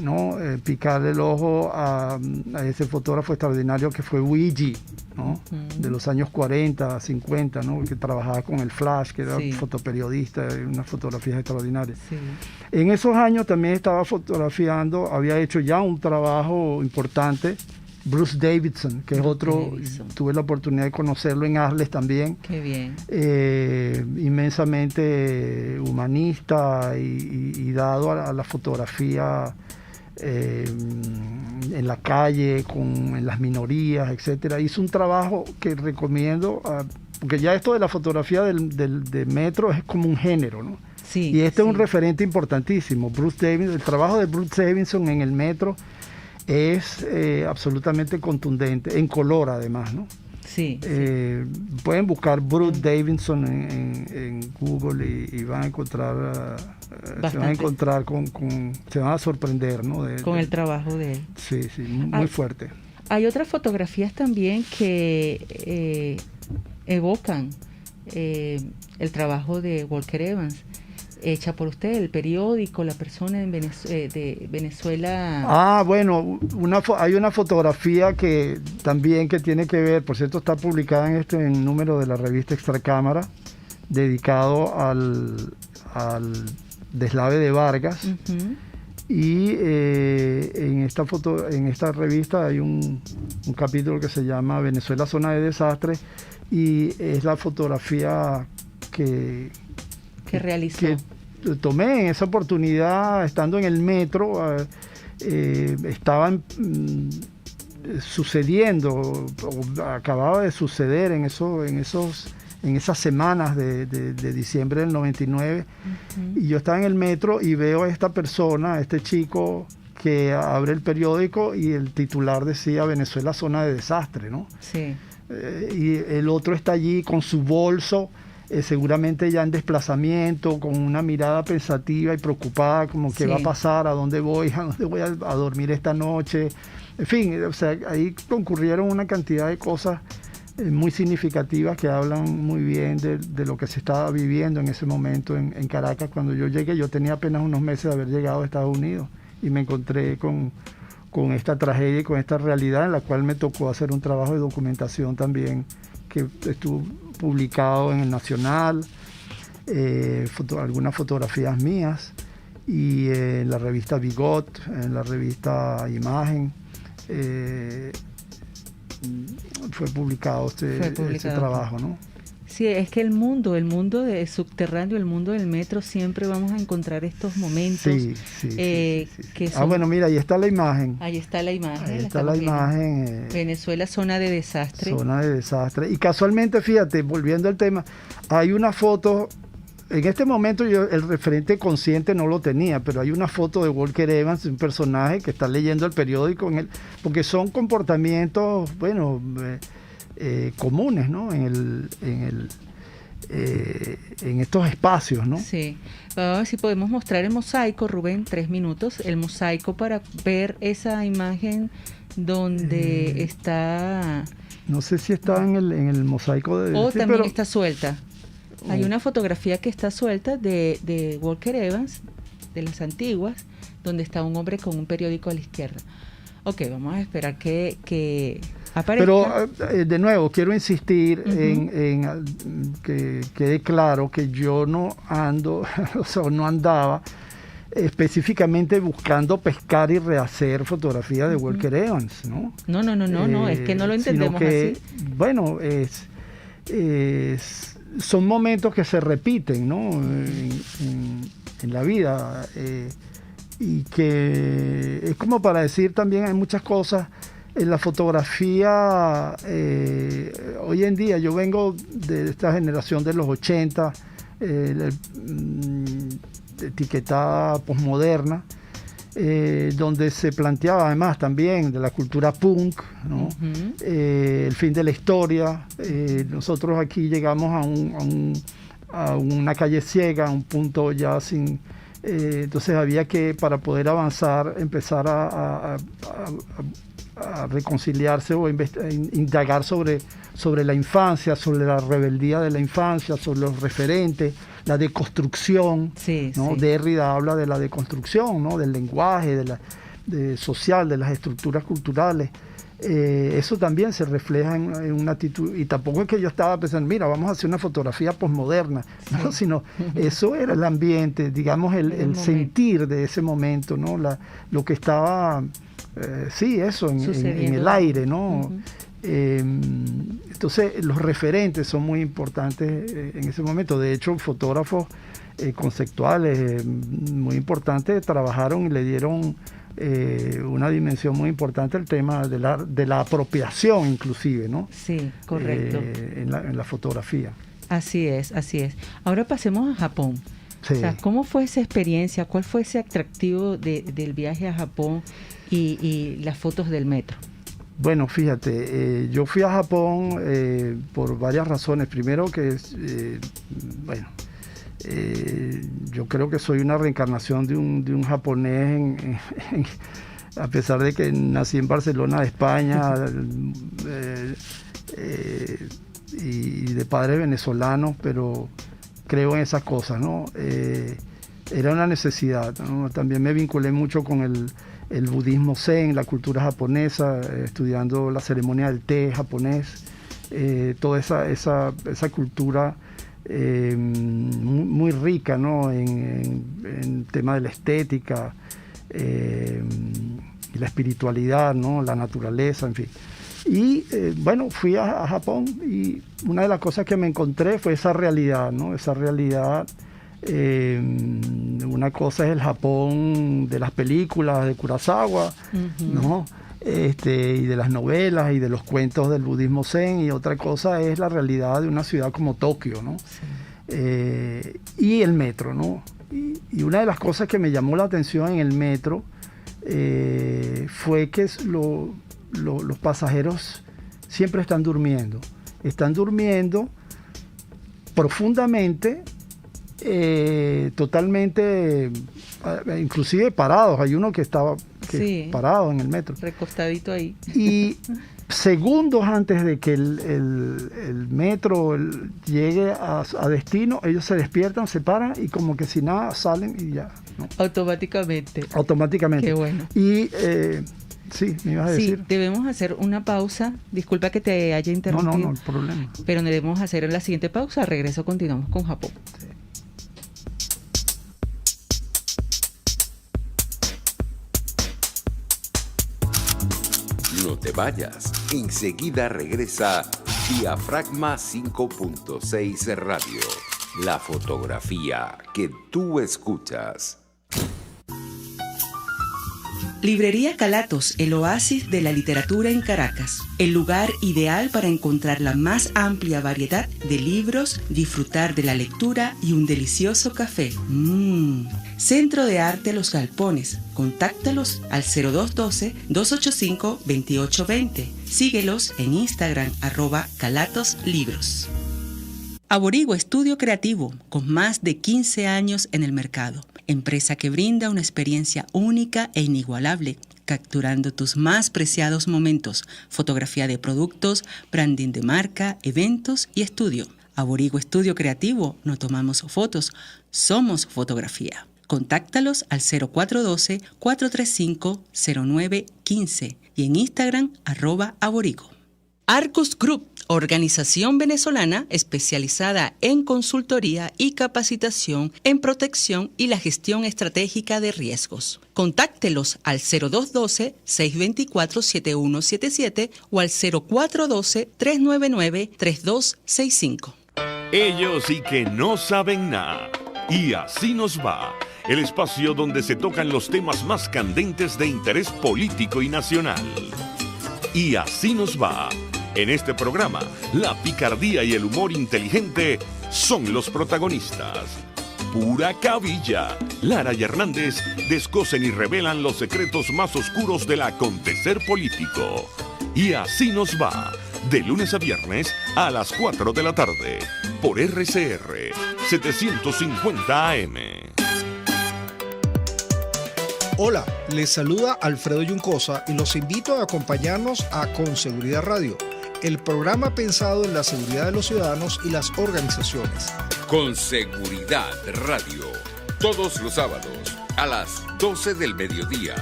¿No? Picarle el ojo a ese fotógrafo extraordinario que fue Weegee, ¿no? De los años 40, 50, ¿no? Que trabajaba con el flash, que era Sí. fotoperiodista, unas fotografías extraordinarias. Sí. En esos años también estaba fotografiando, había hecho ya un trabajo importante, Bruce Davidson, que es otro, Davidson. tuve la oportunidad de conocerlo en Arles también. Qué bien. Inmensamente humanista y dado a la fotografía en la calle, en las minorías, etcétera. Hizo un trabajo que recomiendo, porque ya esto de la fotografía de metro es como un género, ¿no? Sí, Y este es un sí. referente importantísimo. El trabajo de Bruce Davidson en el metro es absolutamente contundente, en color además, ¿no? Sí. Pueden buscar Bruce Davidson en Google y van a encontrar, se van a encontrar se van a sorprender, ¿no? Con el trabajo de él. Sí, sí, muy fuerte. Hay otras fotografías también que evocan el trabajo de Walker Evans, hecha por usted, el periódico, la persona de Venezuela. Ah, bueno, hay una fotografía que también que tiene que ver, por cierto, está publicada en este número de la revista Extracámara, dedicado al deslave de Vargas. Ujú. Y en esta revista hay un capítulo que se llama Venezuela, zona de desastre, y es la fotografía que realizó. que tomé en esa oportunidad estando en el metro. Estaban sucediendo, o acababa de suceder en esas semanas de diciembre del 99, y yo estaba en el metro y veo a esta persona, a este chico que abre el periódico y el titular decía Venezuela, zona de desastre, ¿no? Sí. Y el otro está allí con su bolso, seguramente ya en desplazamiento, con una mirada pensativa y preocupada, como qué Sí. va a pasar, a dónde voy a dormir esta noche. En fin, o sea, ahí concurrieron una cantidad de cosas muy significativas que hablan muy bien de lo que se estaba viviendo en ese momento en Caracas. Cuando yo llegué, yo tenía apenas unos meses de haber llegado a Estados Unidos y me encontré con esta tragedia y con esta realidad, en la cual me tocó hacer un trabajo de documentación también que estuvo publicado en el Nacional, algunas fotografías mías, y en la revista Bigot, en la revista Imagen. Fue publicado ese trabajo, ¿no? Sí, es que el mundo de subterráneo, el mundo del metro, siempre vamos a encontrar estos momentos. Sí. Que son... bueno, mira, ahí está la imagen. Ahí está la imagen. Ahí está la imagen. Venezuela, zona de desastre. Zona de desastre. Y casualmente, fíjate, volviendo al tema, hay una foto. En este momento yo el referente consciente no lo tenía, pero hay una foto de Walker Evans, un personaje que está leyendo el periódico, porque son comportamientos, bueno, comunes, ¿no? En estos espacios, ¿no? Sí. Vamos a ver si podemos mostrar el mosaico, Rubén, 3 minutos, el mosaico para ver esa imagen donde está... No sé si está en el mosaico de... O sí, también pero está suelta. Hay una fotografía que está suelta de Walker Evans, de las antiguas, donde está un hombre con un periódico a la izquierda. Ok, vamos a esperar que aparezca. Pero, de nuevo, quiero insistir en que quede claro que yo no ando, o sea, no andaba específicamente buscando pescar y rehacer fotografías de Walker Evans, ¿no? No, es que no lo entendemos sino que, así. Bueno, son momentos que se repiten, ¿no? la vida. Y que es como para decir también, hay muchas cosas en la fotografía. Hoy en día yo vengo de esta generación de los 80, etiquetada posmoderna, donde se planteaba además también de la cultura punk, ¿no? El fin de la historia. Nosotros aquí llegamos a una calle ciega, a un punto ya sin... entonces había que, para poder avanzar, empezar a reconciliarse o indagar sobre la infancia, sobre la rebeldía de la infancia, sobre los referentes, la deconstrucción, ¿no? Sí. Derrida habla de la deconstrucción, ¿no? Del lenguaje, social, de las estructuras culturales. Eso también se refleja en una actitud, y tampoco es que yo estaba pensando, mira, vamos a hacer una fotografía posmoderna, ¿no? Sino eso era el ambiente, digamos, el sentir de ese momento, ¿no? Lo que estaba, en el aire, ¿no? Entonces los referentes son muy importantes en ese momento. De hecho, fotógrafos conceptuales muy importantes trabajaron y le dieron una dimensión muy importante al tema de la apropiación, inclusive, ¿no? Sí, correcto. En la fotografía. Así es. Ahora pasemos a Japón. Sí. O sea, ¿cómo fue esa experiencia? ¿Cuál fue ese atractivo del viaje a Japón y las fotos del metro? Bueno, fíjate, yo fui a Japón por varias razones. Primero que, yo creo que soy una reencarnación de un japonés, a pesar de que nací en Barcelona, de España, y de padres venezolanos, pero creo en esas cosas, ¿no? Era una necesidad, ¿no? También me vinculé mucho con el budismo zen, la cultura japonesa, estudiando la ceremonia del té japonés, toda esa cultura muy rica, ¿no? en tema de la estética y la espiritualidad, ¿no? La naturaleza, en fin. Y fui a Japón, y una de las cosas que me encontré fue esa realidad, ¿no? Esa realidad. Una cosa es el Japón de las películas de Kurosawa, ¿no? Y de las novelas y de los cuentos del budismo zen, y otra cosa es la realidad de una ciudad como Tokio, ¿no? Sí. Y el metro, ¿no? Y una de las cosas que me llamó la atención en el metro fue que los pasajeros siempre están durmiendo profundamente, totalmente, inclusive parados. Hay uno que estaba parado en el metro, recostadito ahí, y segundos antes de que el metro llegue a destino, ellos se despiertan, se paran y como que si nada salen y ya, ¿no? Automáticamente. Qué bueno. Y sí, me ibas a decir. Sí, debemos hacer una pausa. Disculpa que te haya interrumpido. No hay problema. Pero debemos hacer la siguiente pausa. Al regreso continuamos con Japón. Sí. No te vayas, enseguida regresa Diafragma 5.6 Radio, la fotografía que tú escuchas. Librería Calatos, el oasis de la literatura en Caracas. El lugar ideal para encontrar la más amplia variedad de libros, disfrutar de la lectura y un delicioso café. Centro de Arte Los Galpones. Contáctalos al 0212-285-2820. Síguelos en Instagram, @calatoslibros. Aborigo Estudio Creativo, con más de 15 años en el mercado. Empresa que brinda una experiencia única e inigualable, capturando tus más preciados momentos, fotografía de productos, branding de marca, eventos y estudio. Aborigo Estudio Creativo, no tomamos fotos, somos fotografía. Contáctalos al 0412-435-0915 y en Instagram @aborigo. Arcus Group, organización venezolana especializada en consultoría y capacitación en protección y la gestión estratégica de riesgos. Contáctelos al 0212-624-7177 o al 0412-399-3265. Ellos sí que no saben nada. Y así nos va. el espacio donde se tocan los temas más candentes de interés político y nacional. Y así nos va. En este programa, la picardía y el humor inteligente son los protagonistas. Pura cabilla. Lara y Hernández descosen y revelan los secretos más oscuros del acontecer político. Y así nos va. De lunes a viernes a las 4 de la tarde. Por RCR 750 AM. Hola, les saluda Alfredo Yuncosa y los invito a acompañarnos a Con Seguridad Radio, el programa pensado en la seguridad de los ciudadanos y las organizaciones. Con Seguridad Radio, todos los sábados a las 12 del mediodía,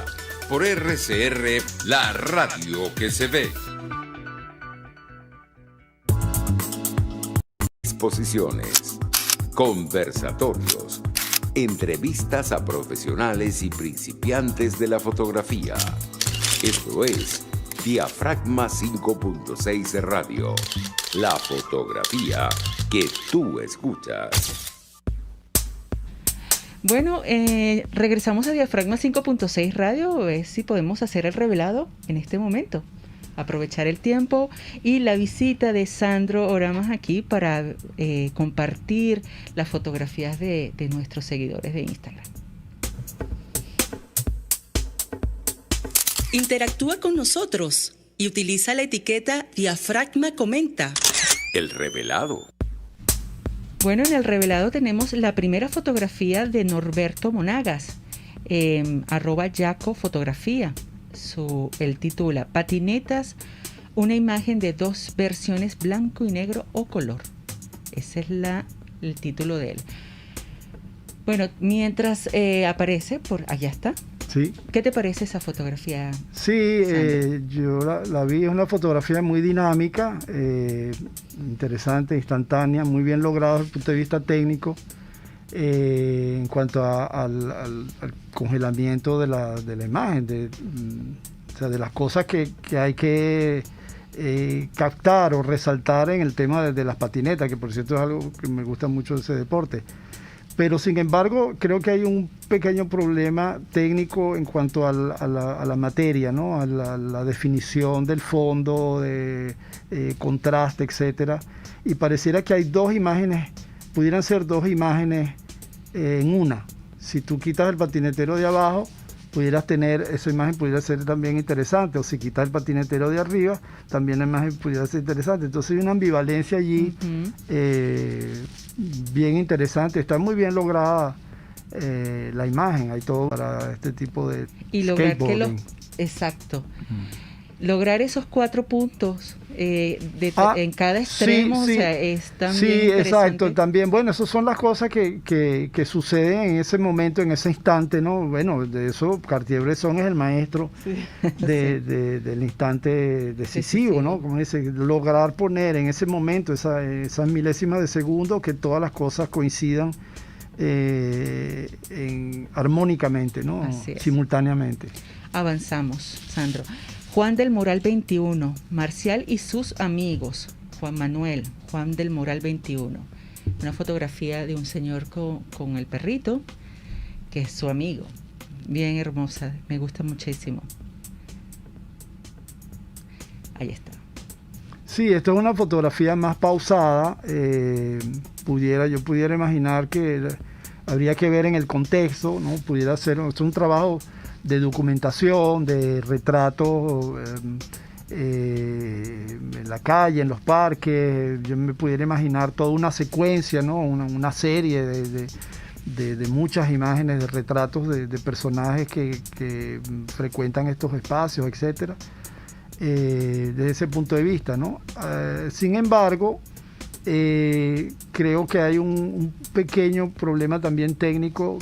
por RCR, la radio que se ve. Exposiciones, conversatorios, entrevistas a profesionales y principiantes de la fotografía. Esto es Diafragma 5.6 Radio, la fotografía que tú escuchas. Bueno, regresamos a Diafragma 5.6 Radio, a ver si podemos hacer el revelado en este momento. Aprovechar el tiempo y la visita de Sandro Oramas aquí para compartir las fotografías de nuestros seguidores de Instagram. Interactúa con nosotros y utiliza la etiqueta Diafragma Comenta. El revelado. Bueno, en el revelado tenemos la primera fotografía de Norberto Monagas, @YacoFotografía. Él titula Patinetas, una imagen de 2 versiones, blanco y negro o color. Ese es el título de él. Bueno, mientras aparece, por allá está. Sí. ¿Qué te parece esa fotografía? Sí, yo la vi, es una fotografía muy dinámica, interesante, instantánea, muy bien lograda desde el punto de vista técnico. En cuanto al congelamiento de la imagen, o sea, de las cosas que hay que captar o resaltar en el tema de las patinetas, que por cierto es algo que me gusta mucho ese deporte. Pero sin embargo, creo que hay un pequeño problema técnico en cuanto a la materia, ¿no? A la definición del fondo, de contraste, etcétera. Y pareciera que hay dos imágenes, pudieran ser dos imágenes en una. Si tú quitas el patinetero de abajo, pudieras tener, esa imagen pudiera ser también interesante, o si quitas el patinetero de arriba, también la imagen pudiera ser interesante. Entonces hay una ambivalencia allí, bien interesante, está muy bien lograda la imagen, hay todo para este tipo de y lograr que exacto. Lograr esos 4 puntos en cada extremo, sí, o sea, es también sí, interesante. exacto, también, bueno, esas son las cosas que suceden en ese momento, en ese instante, ¿no? Bueno, de eso Cartier-Bresson es el maestro del instante decisivo, ¿no? Como dice, lograr poner en ese momento, esas milésimas de segundo, que todas las cosas coincidan armónicamente, ¿no? Simultáneamente. Avanzamos, Sandro. Juan del Moral 21, Marcial y sus amigos, Juan Manuel, Juan del Moral 21. Una fotografía de un señor con el perrito, que es su amigo. Bien hermosa, me gusta muchísimo. Ahí está. Sí, esto es una fotografía más pausada. Yo pudiera imaginar que habría que ver en el contexto, ¿no? Pudiera ser un trabajo de documentación, de retratos en la calle, en los parques. Yo me pudiera imaginar toda una secuencia, ¿no? Una serie de muchas imágenes, de retratos de personajes que frecuentan estos espacios, etcétera, desde ese punto de vista, ¿no? Sin embargo, creo que hay un pequeño problema también técnico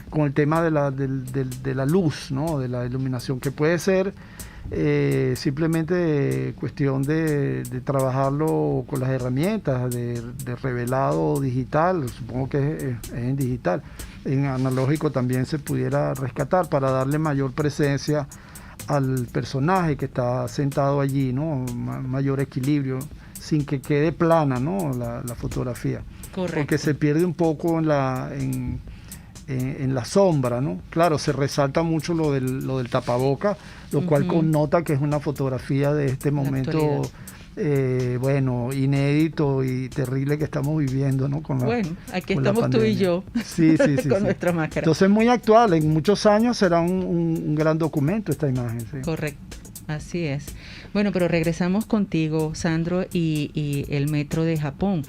con el tema de la luz, ¿no? De la iluminación, que puede ser simplemente cuestión de trabajarlo con las herramientas de revelado digital. Supongo que es en digital. En analógico también se pudiera rescatar para darle mayor presencia al personaje que está sentado allí, ¿no? Mayor equilibrio, sin que quede plana, ¿no? La fotografía. Correcto. Porque se pierde un poco en la sombra, ¿no? Claro, se resalta mucho lo del tapaboca, lo cual connota que es una fotografía de este momento, inédito y terrible que estamos viviendo, ¿no? Aquí estamos tú y yo, con nuestra máscara. Entonces, muy actual, en muchos años será un gran documento esta imagen. Sí. Correcto, así es. Bueno, pero regresamos contigo, Sandro, y el metro de Japón.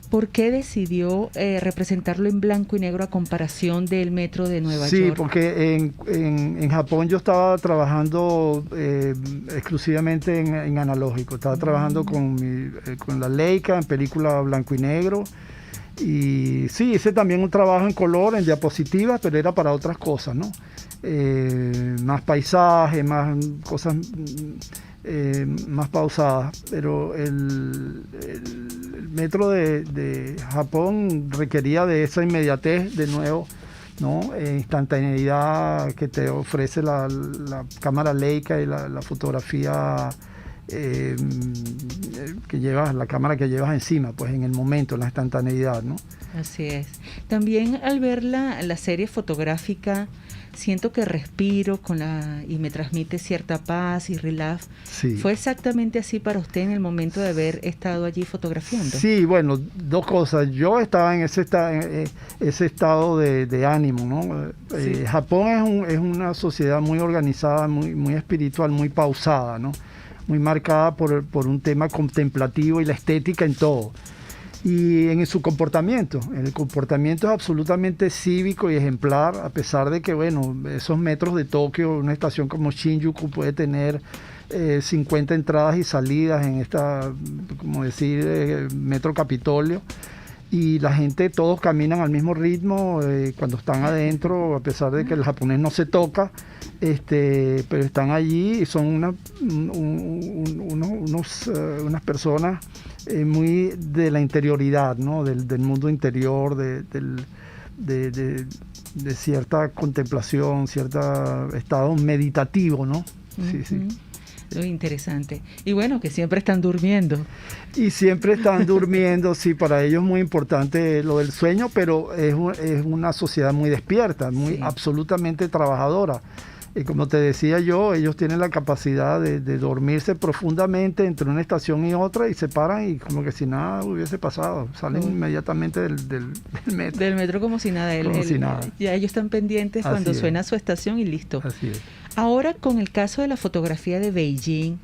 ¿Por qué decidió representarlo en blanco y negro a comparación del metro de Nueva York? Sí, porque en Japón yo estaba trabajando exclusivamente en analógico. Estaba trabajando con la Leica en película blanco y negro. Y sí, hice también un trabajo en color, en diapositivas, pero era para otras cosas, ¿no? Más paisaje, más cosas más pausadas. Pero el metro de Japón requería de esa inmediatez de nuevo, ¿no? Instantaneidad que te ofrece la cámara Leica y la fotografía que llevas, la cámara que llevas encima, pues en el momento, la instantaneidad, ¿no? Así es. También al ver la serie fotográfica, siento que respiro y me transmite cierta paz y relax. Sí. ¿Fue exactamente así para usted en el momento de haber estado allí fotografiando? Sí, bueno, dos cosas. Yo estaba en ese estado de ánimo, ¿no? Sí. Japón es una sociedad muy organizada, muy espiritual, muy pausada, ¿no? Muy marcada por un tema contemplativo y la estética en todo. Y en su comportamiento, el comportamiento es absolutamente cívico y ejemplar, a pesar de que, bueno, esos metros de Tokio, una estación como Shinjuku puede tener 50 entradas y salidas en esta, como decir, metro Capitolio, y la gente, todos caminan al mismo ritmo cuando están adentro, a pesar de que el japonés no se toca, pero están allí y son unas personas muy de la interioridad, ¿no? Del mundo interior, de cierta contemplación, cierto estado meditativo, ¿no? Sí, sí. Muy interesante. Y bueno, que siempre están durmiendo. Y siempre están durmiendo, sí, para ellos es muy importante lo del sueño, pero es una sociedad muy despierta, muy absolutamente trabajadora. Y como te decía yo, ellos tienen la capacidad de dormirse profundamente entre una estación y otra y se paran y como que si nada hubiese pasado. Salen inmediatamente del metro. Del metro como si nada. Ya ellos están pendientes cuando suena su estación y listo. Así es. Ahora, con el caso de la fotografía de Beijing,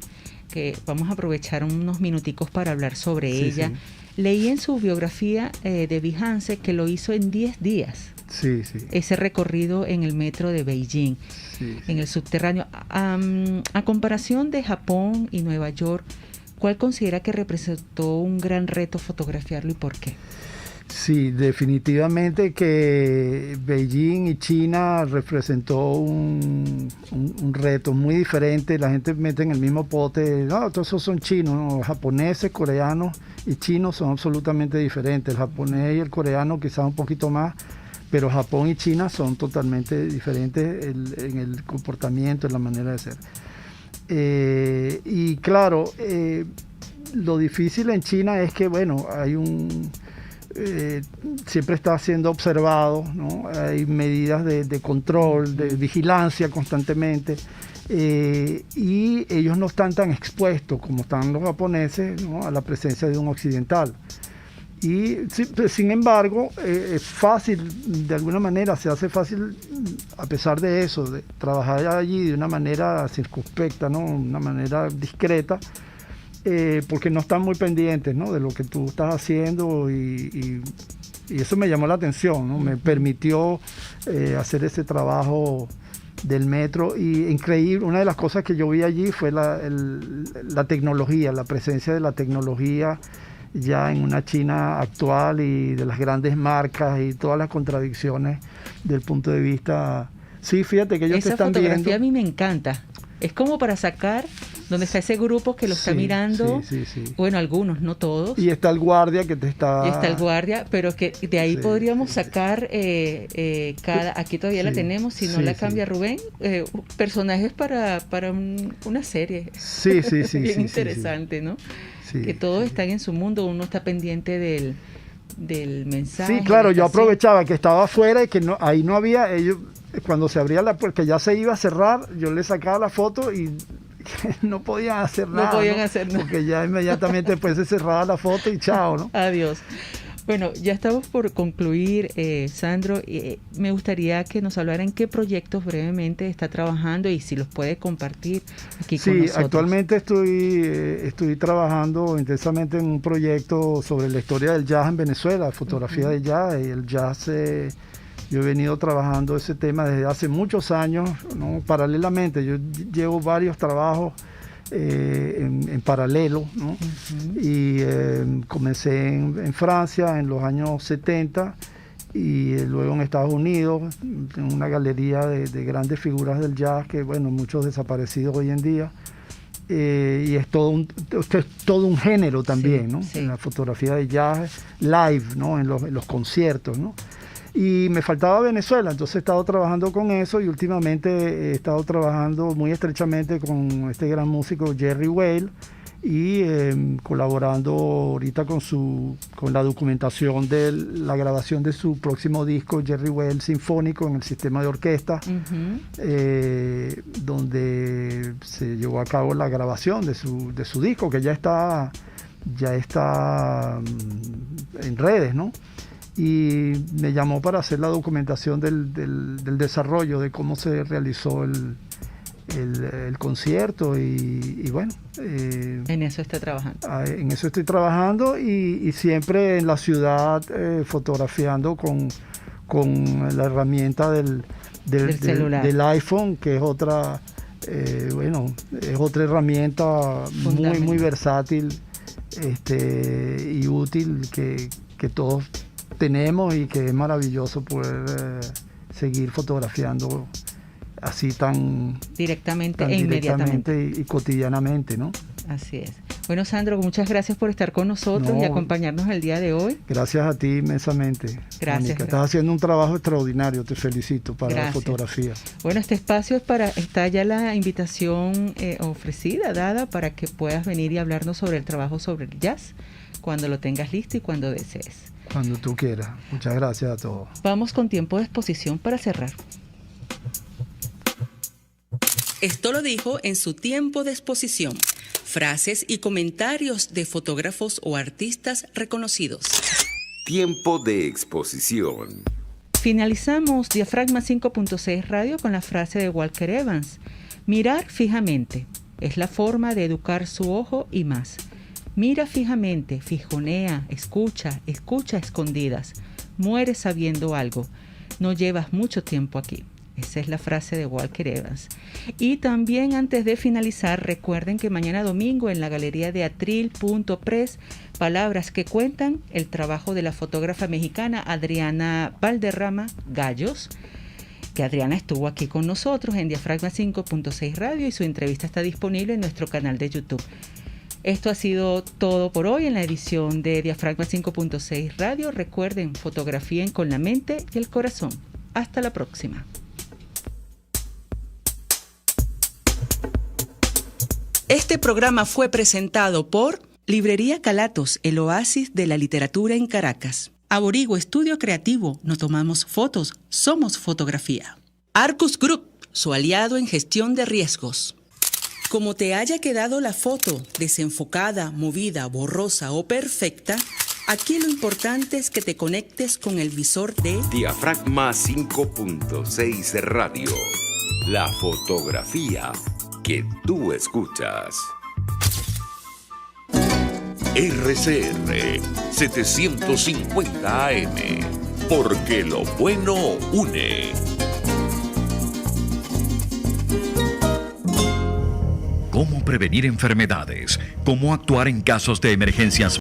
que vamos a aprovechar unos minuticos para hablar sobre ella. Sí. Leí en su biografía de Behance que lo hizo en 10 días. Sí, sí. Ese recorrido en el metro de Beijing, en el subterráneo. A comparación de Japón y Nueva York, ¿cuál considera que representó un gran reto fotografiarlo y por qué? Sí, definitivamente que Beijing y China representó un reto muy diferente. La gente mete en el mismo pote, no, todos esos son chinos, ¿no? Los japoneses, coreanos y chinos son absolutamente diferentes. El japonés y el coreano quizás un poquito más, pero Japón y China son totalmente diferentes en el comportamiento, en la manera de ser. Y claro, lo difícil en China es que, bueno, hay siempre está siendo observado, ¿no? Hay medidas de control, de vigilancia constantemente, y ellos no están tan expuestos como están los japoneses, ¿no? A la presencia de un occidental. Y sin embargo, es fácil, de alguna manera se hace fácil, a pesar de eso, de trabajar allí de una manera circunspecta, ¿no? Una manera discreta, porque no están muy pendientes, ¿no? De lo que tú estás haciendo y eso me llamó la atención, ¿no? Me permitió hacer ese trabajo del metro y increíble. Una de las cosas que yo vi allí fue la tecnología, la presencia de la tecnología ya en una China actual y de las grandes marcas y todas las contradicciones del punto de vista. Sí, fíjate que ellos te están viendo. Esa fotografía a mí me encanta. Es como para sacar donde está ese grupo que lo está mirando. Sí. Bueno, algunos, no todos. Y está el guardia que te está... Y está el guardia, pero que de ahí podríamos sacar aquí todavía la tenemos, si no la cambia Rubén, personajes para una serie. Sí. Bien interesante, ¿no? Sí, que todos están en su mundo, uno está pendiente del del mensaje. Sí, claro, yo aprovechaba que estaba afuera y que ahí no había, ellos, cuando se abría la puerta, que ya se iba a cerrar, yo le sacaba la foto y no podían hacer nada. No podían hacer nada. Porque ya inmediatamente después se cerraba la foto y chao, ¿no? Adiós. Bueno, ya estamos por concluir, Sandro. Me gustaría que nos hablara en qué proyectos brevemente está trabajando y si los puede compartir aquí con nosotros. Sí, actualmente estoy trabajando intensamente en un proyecto sobre la historia del jazz en Venezuela, fotografía de jazz. Y el jazz, yo he venido trabajando ese tema desde hace muchos años, ¿no? Paralelamente. Yo llevo varios trabajos en paralelo, ¿no? Y comencé en Francia en los años 70 y luego en Estados Unidos en una galería de grandes figuras del jazz que, bueno, muchos desaparecidos hoy en día, y es todo un género también, ¿no? En la fotografía de jazz live, ¿no? En los conciertos, ¿no? Y me faltaba Venezuela, entonces he estado trabajando con eso y últimamente he estado trabajando muy estrechamente con este gran músico Jerry Weil y colaborando ahorita con la documentación de la grabación de su próximo disco, Jerry Weil Sinfónico, en el sistema de orquesta, donde se llevó a cabo la grabación de su disco, que ya está en redes, ¿no? Y me llamó para hacer la documentación del desarrollo de cómo se realizó el concierto y bueno. En eso está trabajando. En eso estoy trabajando y siempre en la ciudad fotografiando con la herramienta del iPhone, que es otra, es otra herramienta muy versátil y útil que todos tenemos y que es maravilloso poder seguir fotografiando así tan directamente e inmediatamente y cotidianamente, ¿no? Así es. Bueno, Sandro, muchas gracias por estar con nosotros y acompañarnos el día de hoy. Gracias a ti inmensamente. Gracias. Mónica, estás haciendo un trabajo extraordinario, te felicito para la fotografía. Bueno, este espacio está ya la invitación ofrecida, dada, para que puedas venir y hablarnos sobre el trabajo sobre el jazz, cuando lo tengas listo y cuando desees. Cuando tú quieras. Muchas gracias a todos. Vamos con tiempo de exposición para cerrar. Esto lo dijo en su tiempo de exposición. Frases y comentarios de fotógrafos o artistas reconocidos. Tiempo de exposición. Finalizamos Diafragma 5.6 Radio con la frase de Walker Evans. Mirar fijamente es la forma de educar su ojo y más. Mira fijamente, fijonea, escucha a escondidas. Mueres sabiendo algo. No llevas mucho tiempo aquí. Esa es la frase de Walker Evans. Y también, antes de finalizar, recuerden que mañana domingo en la galería de Atril.press, Palabras que Cuentan, el trabajo de la fotógrafa mexicana Adriana Valderrama Gallos, que Adriana estuvo aquí con nosotros en Diafragma 5.6 Radio y su entrevista está disponible en nuestro canal de YouTube. Esto ha sido todo por hoy en la edición de Diafragma 5.6 Radio. Recuerden, fotografíen con la mente y el corazón. Hasta la próxima. Este programa fue presentado por Librería Calatos, el oasis de la literatura en Caracas. Aborigua Estudio Creativo, no tomamos fotos, somos fotografía. Arcus Group, su aliado en gestión de riesgos. Como te haya quedado la foto, desenfocada, movida, borrosa o perfecta, aquí lo importante es que te conectes con el visor de Diafragma 5.6 Radio. La fotografía que tú escuchas. RCR 750 AM. Porque lo bueno une. Cómo prevenir enfermedades, cómo actuar en casos de emergencias